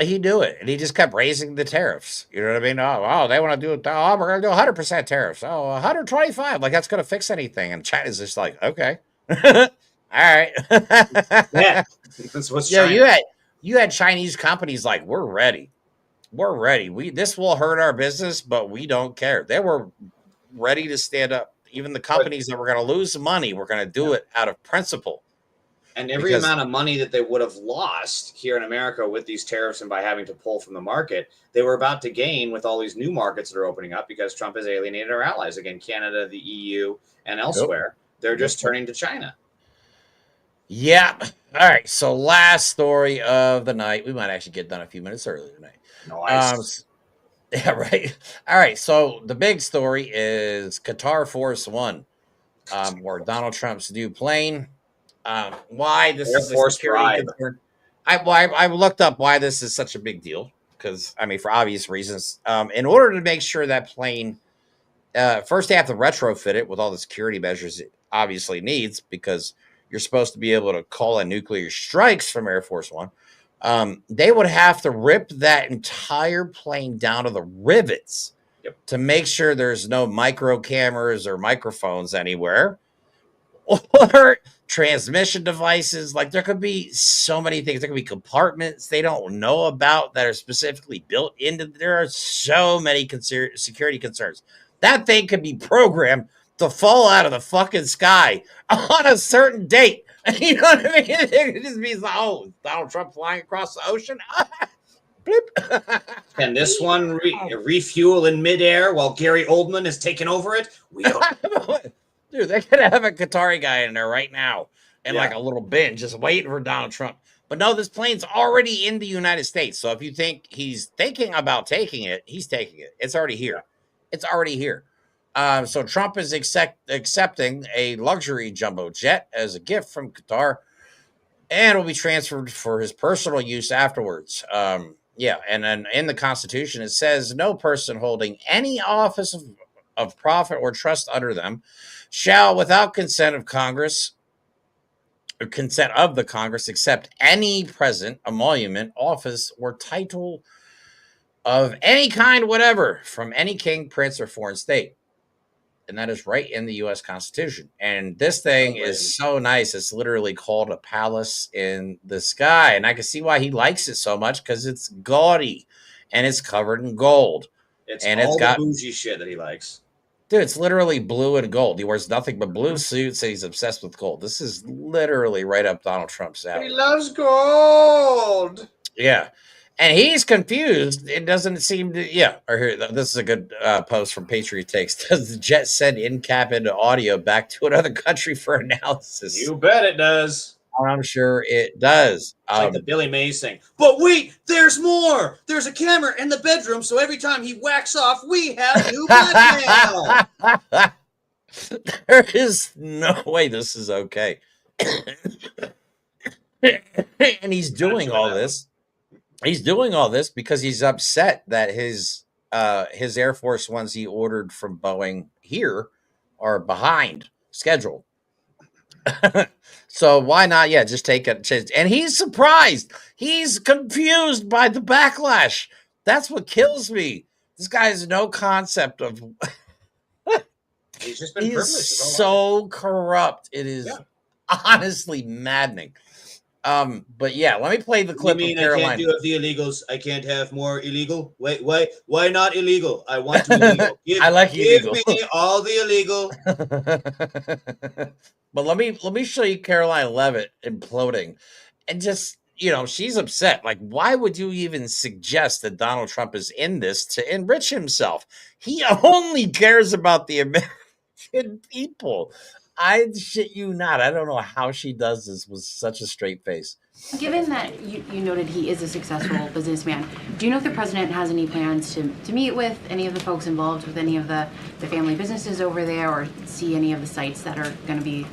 He knew it, and he just kept raising the tariffs. You know what I mean? Oh, they want to do it. Oh, we're going to do 100% tariffs. Oh, 125. Like that's going to fix anything. And China's just like, okay, all right. Yeah, that's what's China. You had Chinese companies like, we're ready. We're ready. This will hurt our business, but we don't care. They were ready to stand up. Even the companies that were going to lose money were going to do it out of principle. And every amount of money that they would have lost here in America with these tariffs and by having to pull from the market, they were about to gain with all these new markets that are opening up because Trump has alienated our allies. Again, Canada, the EU, and elsewhere. They're just turning to China. Yeah. All right. So last story of the night. We might actually get done a few minutes early tonight. Nice. Yeah, right. All right. So the big story is Qatar Force One, where Donald Trump's new plane. Why this is a security concern? I looked up why this is such a big deal because I mean for obvious reasons. In order to make sure that plane, first they have to retrofit it with all the security measures it obviously needs because you're supposed to be able to call in nuclear strikes from Air Force One. They would have to rip that entire plane down to the rivets to make sure there's no micro cameras or microphones anywhere or transmission devices. Like there could be so many things. There could be compartments they don't know about that are specifically built into. There are so many security concerns. That thing could be programmed to fall out of the fucking sky on a certain date. You know what I mean? It could just be like, oh, Donald Trump flying across the ocean. Can this one refuel in midair while Gary Oldman is taking over it? We don't. Dude, they could have a Qatari guy in there right now in like a little bin just waiting for Donald Trump. But no, this plane's already in the United States. So if you think he's thinking about taking it, he's taking it. It's already here. It's already here. So Trump is accepting a luxury jumbo jet as a gift from Qatar, and will be transferred for his personal use afterwards. Yeah, and then in the Constitution it says no person holding any office of profit or trust under them shall, without consent of Congress or consent of the Congress, accept any present, emolument, office, or title of any kind whatever from any king, prince, or foreign state. And that is right in the U.S. Constitution. And this thing is so nice. It's literally called a palace in the sky. And I can see why he likes it so much, because it's gaudy and it's covered in gold. It's and all it's got the bougie shit that he likes. Dude, it's literally blue and gold. He wears nothing but blue suits, and he's obsessed with gold. This is literally right up Donald Trump's alley. He loves gold. Yeah. And he's confused. It doesn't seem to, or here, this is a good post from Patriot Takes. Does the jet send in-cap into audio back to another country for analysis? You bet it does. I'm sure it does. Like the Billy Mays thing. But wait, there's more. There's a camera in the bedroom, so every time he whacks off, we have new blackmail. There is no way this is okay. And he's doing all this. He's doing all this because he's upset that his Air Force ones he ordered from Boeing here are behind schedule. So why not? Yeah, just take a chance. And he's surprised. He's confused by the backlash. That's what kills me. This guy has no concept of. He's just been He's so corrupt. It is honestly maddening. But yeah, let me play the clip. You mean of Carolina. I can't do the illegals? I can't have more illegal? Wait, why not illegal? I want to illegal. I like illegal. Give me all the illegal. But let me show you Caroline Leavitt imploding, and just she's upset. Like, why would you even suggest that Donald Trump is in this to enrich himself? He only cares about the American people. I shit you not. I don't know how she does this with such a straight face. Given that you noted he is a successful businessman, do you know if the president has any plans to meet with any of the folks involved with any of the family businesses over there, or see any of the sites that are going to be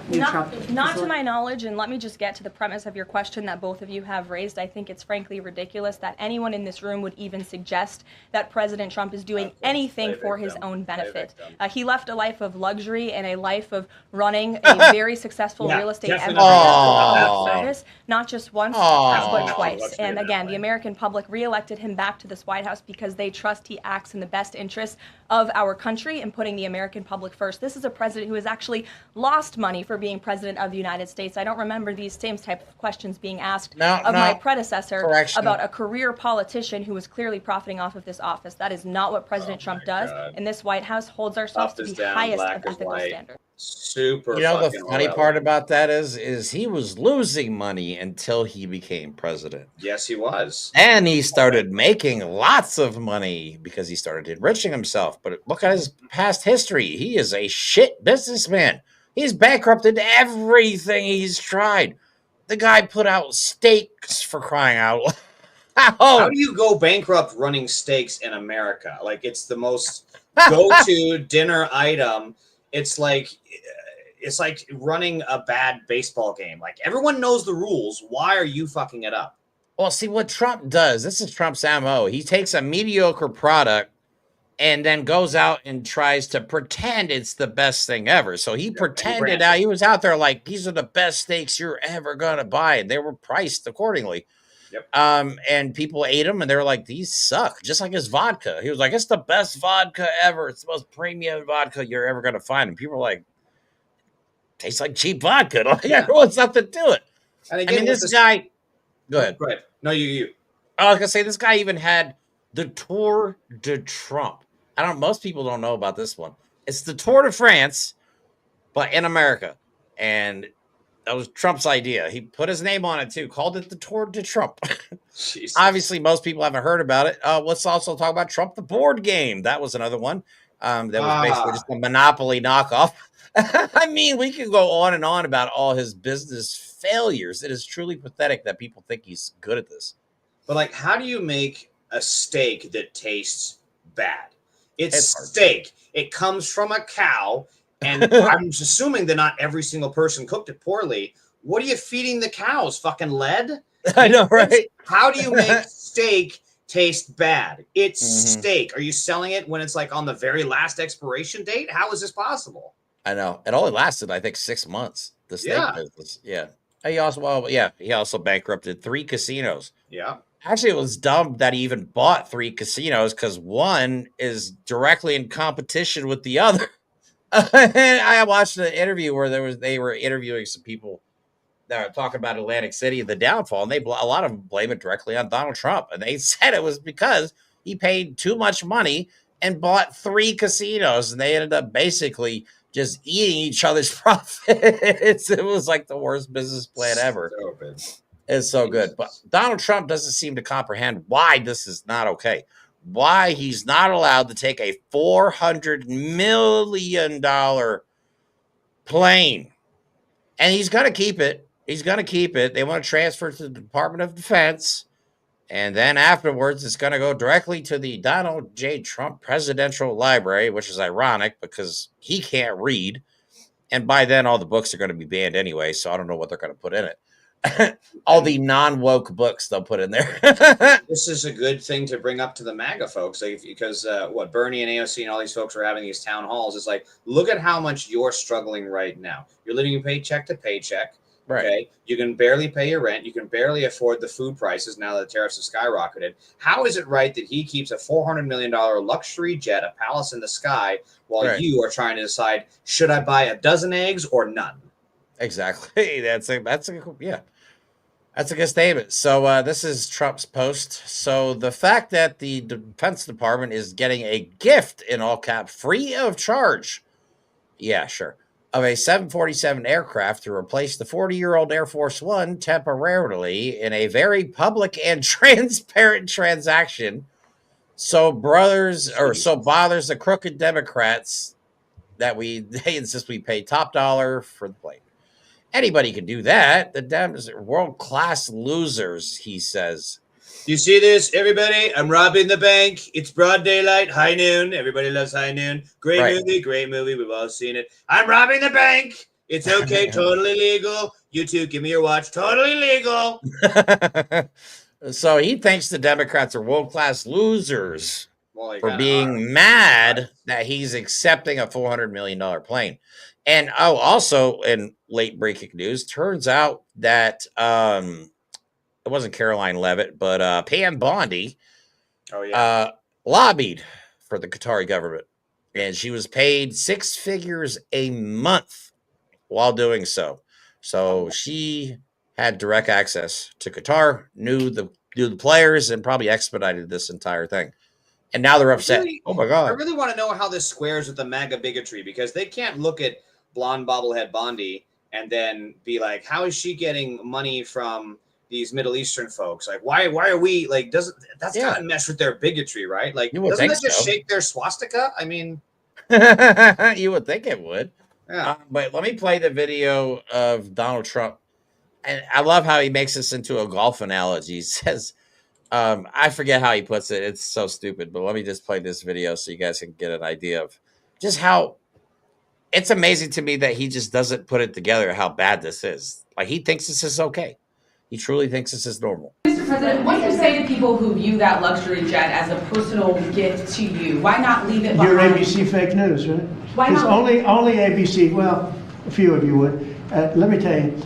Not to my knowledge, and let me just get to the premise of your question that both of you have raised. I think it's frankly ridiculous that anyone in this room would even suggest that President Trump is doing anything for his own benefit. He left a life of luxury and a life of running a very successful real estate empire for public service, not just once, but twice. And again, the American public reelected him back to this White House because they trust he acts in the best interests of our country and putting the American public first. This is a president who has actually lost money for being president of the United States. I don't remember these same type of questions being asked of my predecessor about a career politician who was clearly profiting off of this office. That is not what President Trump does. And this White House holds ourselves to the highest of ethical standards. Super. The funny part about that is he was losing money until he became president. Yes, he was. And he started making lots of money because he started enriching himself. But look at his past history. He is a shit businessman. He's bankrupted everything he's tried. The guy put out steaks, for crying out loud. How do you go bankrupt running steaks in America? Like, it's the most go-to dinner item. It's like running a bad baseball game. Like, everyone knows the rules. Why are you fucking it up? Well, see, what Trump does, this is Trump's MO. He takes a mediocre product and then goes out and tries to pretend it's the best thing ever. So he pretended out. He was out there like, these are the best steaks you're ever going to buy. And they were priced accordingly. Yep. And people ate them and they were like, these suck. Just like his vodka. He was like, it's the best vodka ever. It's the most premium vodka you're ever going to find. And people were like, tastes like cheap vodka. Like, everyone's nothing to it. And I mean, this guy, go ahead. Go ahead. No, you. I was going to say, this guy even had the Tour de Trump. Most people don't know about this one. It's the Tour de France, but in America. And that was Trump's idea. He put his name on it too, called it the Tour de Trump. Obviously, most people haven't heard about it. Let's also talk about Trump the board game. That was another one. That was basically just a Monopoly knockoff. I mean, we could go on and on about all his business failures. It is truly pathetic that people think he's good at this. But, like, how do you make a steak that tastes bad? It's steak. It comes from a cow, and I'm assuming that not every single person cooked it poorly. What are you feeding the cows? Fucking lead? I know, right? How do you make steak taste bad? It's steak. Are you selling it when it's like on the very last expiration date? How is this possible? I know. It only lasted, I think, 6 months. The steak business. Yeah. He also bankrupted 3 casinos. Yeah. Actually, it was dumb that he even bought 3 casinos because one is directly in competition with the other. And I watched an interview where they were interviewing some people that were talking about Atlantic City and the downfall, and a lot of them blame it directly on Donald Trump. And they said it was because he paid too much money and bought 3 casinos, and they ended up basically just eating each other's profits. It was like the worst business plan ever. It's so good. But Donald Trump doesn't seem to comprehend why this is not okay. Why he's not allowed to take a $400 million plane. And he's going to keep it. He's going to keep it. They want to transfer it to the Department of Defense. And then afterwards, it's going to go directly to the Donald J. Trump Presidential Library, which is ironic because he can't read. And by then, all the books are going to be banned anyway, so I don't know what they're going to put in it. All the non-woke books they'll put in there. This is a good thing to bring up to the MAGA folks, because Bernie and AOC and all these folks are having these town halls. It's like, look at how much you're struggling right now. You're living paycheck to paycheck. Right. Okay. You can barely pay your rent. You can barely afford the food prices now that the tariffs have skyrocketed. How is it right that he keeps a $400 million luxury jet, a palace in the sky, while you are trying to decide, should I buy a dozen eggs or none? Exactly. That's a good statement. So this is Trump's post. So the fact that the Defense Department is getting a gift in all caps, free of charge. Yeah, sure. Of a 747 aircraft to replace the 40-year-old Air Force One temporarily in a very public and transparent transaction. So bothers the crooked Democrats that they insist we pay top dollar for the plane. Anybody can do that. The Dems are world-class losers, he says. You see this, everybody? I'm robbing the bank. It's broad daylight, high noon. Everybody loves high noon. Great movie. We've all seen it. I'm robbing the bank. It's okay, totally legal. You two, give me your watch. Totally legal. So he thinks the Democrats are world-class losers for being mad that he's accepting a $400 million plane. And also in late breaking news, turns out that it wasn't Caroline Leavitt, but Pam Bondi lobbied for the Qatari government. And she was paid 6 figures a month while doing so. So she had direct access to Qatar, knew the players, and probably expedited this entire thing. And now they're upset. Oh, my God. I really want to know how this squares with the MAGA bigotry, because they can't look at blonde bobblehead Bondi and then be like, how is she getting money from these Middle Eastern folks? Like, why are we like, that's gotta mesh with their bigotry, right? Like, doesn't that just shake their swastika? I mean, you would think it would. Yeah. But let me play the video of Donald Trump. And I love how he makes this into a golf analogy. He says, I forget how he puts it. It's so stupid, but let me just play this video so you guys can get an idea of just how it's amazing to me that he just doesn't put it together how bad this is. Like, he thinks this is okay. He truly thinks this is normal. Mr. President, what do you say to people who view that luxury jet as a personal gift to you? Why not leave it behind? You're ABC fake news, right? Why not? Only ABC, well, a few of you would. Let me tell you,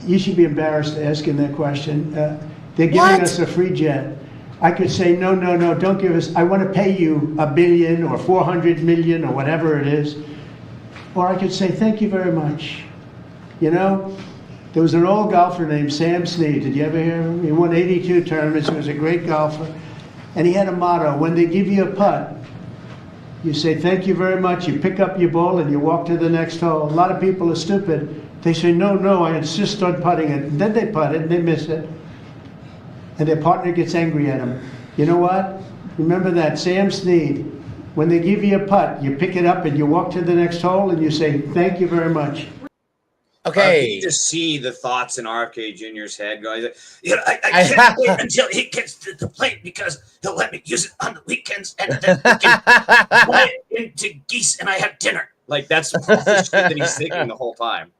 you should be embarrassed asking that question. They're giving us a free jet. I could say, no, don't give us, I want to pay you $1 billion or 400 million or whatever it is. Or I could say, thank you very much. You know, there was an old golfer named Sam Snead. Did you ever hear of him? He won 82 tournaments. He was a great golfer. And he had a motto: when they give you a putt, you say, thank you very much. You pick up your ball and you walk to the next hole. A lot of people are stupid. They say, no, I insist on putting it. And then they putt it and they miss it. And their partner gets angry at them. You know what? Remember that, Sam Snead. When they give you a putt, you pick it up and you walk to the next hole and you say, thank you very much. Okay. You just see the thoughts in RFK Jr.'s head going, I can't wait until he gets to the plane because he'll let me use it on the weekends and then we can fly it into geese and I have dinner. Like, that's the shit that he's thinking the whole time.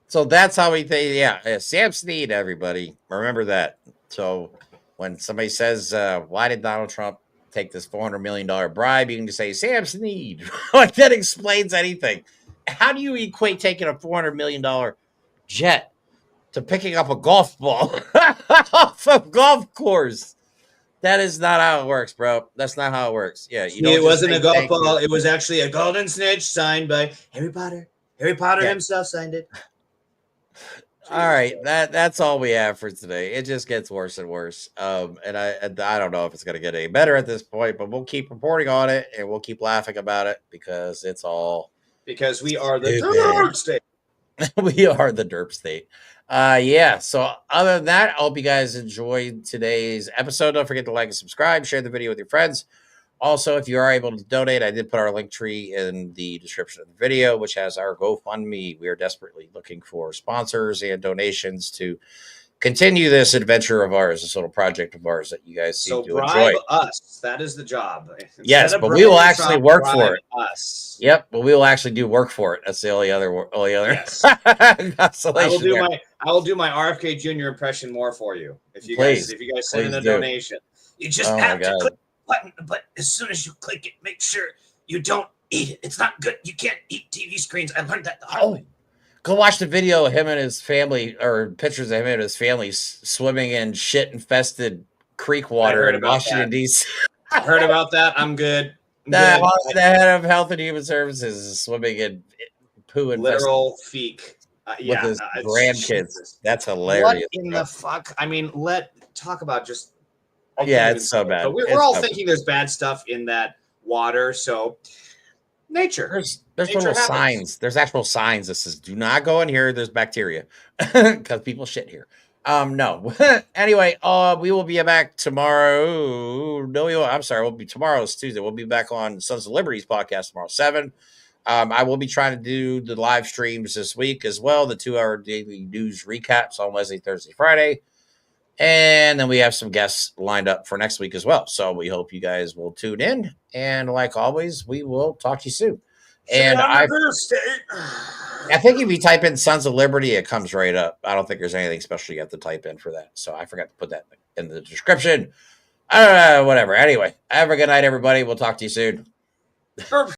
So that's how we think. Yeah, Sam Snead, everybody. Remember that. So when somebody says, why did Donald Trump take this $400 million bribe? You can just say, Sam Snead. Like, that explains anything. How do you equate taking a $400 million jet to picking up a golf ball off a golf course? That is not how it works, bro. That's not how it works. Yeah, It wasn't a golf ball. It was actually a golden snitch signed by Harry Potter. Harry Potter himself signed it. All right, that's all we have for today. It just gets worse and worse. And I don't know if it's going to get any better at this point, but we'll keep reporting on it and we'll keep laughing about it because it's all we are the derp state. We are the derp state. Yeah. So other than that, I hope you guys enjoyed today's episode. Don't forget to like and subscribe, share the video with your friends. Also, if you are able to donate, I did put our link tree in the description of the video, which has our GoFundMe. We are desperately looking for sponsors and donations to continue this adventure of ours, this little project of ours that you guys seem to bribe enjoy. Us. That is the job. Yes, but we will actually work for it. Us. Yep, but we will actually do work for it. That's the only other. Yes. I will do my RFK Jr. impression more for you if you guys send in a donation. You just have to click button, but as soon as you click it, make sure you don't eat it. It's not good. You can't eat TV screens. I learned that the hard way. Go watch the video of him and his family, or pictures of him and his family swimming in shit-infested creek water in Washington, D.C. I heard about that. I'm good. The head of Health and Human Services is swimming in poo and literal feek. With his grandkids. That's hilarious. What in the fuck? I mean, talk about just... Yeah, it's so bad. But we're all thinking there's bad stuff in that water, so nature. There's little signs. There's actual signs that says, do not go in here. There's bacteria because people shit here. No. Anyway, we will be back tomorrow. No, I'm sorry. Tomorrow's Tuesday. We'll be back on Sons of Liberty's podcast tomorrow, 7. I will be trying to do the live streams this week as well. The 2-hour daily news recaps on Wednesday, Thursday, Friday. And then we have some guests lined up for next week as well. So we hope you guys will tune in. And like always, we will talk to you soon. And I think if you type in Sons of Liberty, it comes right up. I don't think there's anything special you have to type in for that. So I forgot to put that in the description. Whatever. Anyway, have a good night, everybody. We'll talk to you soon.